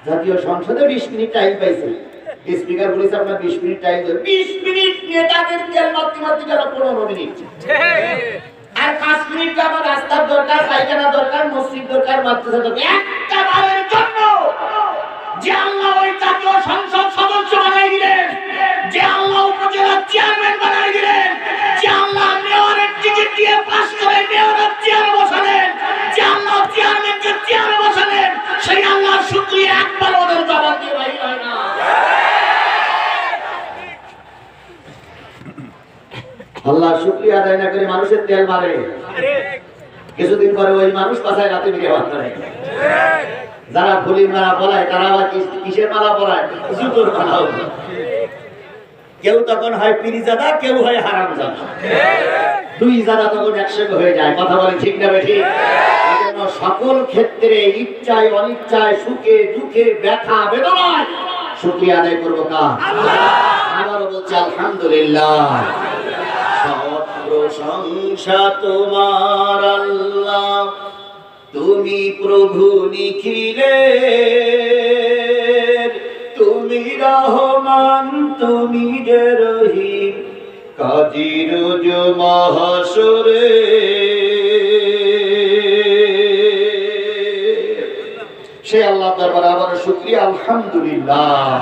জাতীয় সংসদে 20 minute time পাইছে, স্পিকার বলেছে আপনার 20 মিনিট টাইম দেন। 20 মিনিট নেতাদের তেল মারতে মারতে গেল 15 মিনিট, আর 5 মিনিট আমার রাস্তার দরকার, পায়খানা দরকার, মসজিদ দরকার, মাদ্রাসা দরকার। একটা বারের জন্য যে আল্লাহ ওই জাতীয় সংসদ সদস্য বানাই দিলেন, যে আল্লাহ উপজেলা চেয়ারম্যান বানাই দিলেন, যে আল্লাহ মেয়রের টিকিট দিয়ে পাস করে মেয়রের চেয়ারে বসালেন, যে আল্লাহ চেয়ারম্যানকে চেয়ারে বসালেন, সেই আল্লাহর শুকরিয়া একবার ওদের জবাব দিয়ে বাইরে হয় না। আল্লাহ শুকরিয়া আদায় না করে মানুষের তেল মারে, কিছুদিন পরে ওই মানুষ পাশায় রাতে মিলে ভাত করে। যারা ফুলির মালা পরায় তারা আবার কিসের মালা পরায়? জুতোর মালা। কেউ তখন হয় পীরজাদা, কেউ হয় হারামজাদা, দুই জাদা তখন একসঙ্গে হয়ে যায়। কথা বলে ঠিক না বেঠিক? এজন্য সকল ক্ষেত্রে ইচ্ছায় অনিচ্ছায়, সুখে দুঃখে, ব্যথা বেদনায় শুকরিয়া আদায় করবো কার? আবারও বলছি আলহামদুলিল্লাহ। প্রশংসা তোমার আল্লাহ, তুমি প্রভু নিখিলের, তুমি রহমান, তুমি যে রহিম, কাজী রোজ মাহশরে। সে আল্লাহ দরবারে আবার শুকরিয়া আলহামদুলিল্লাহ।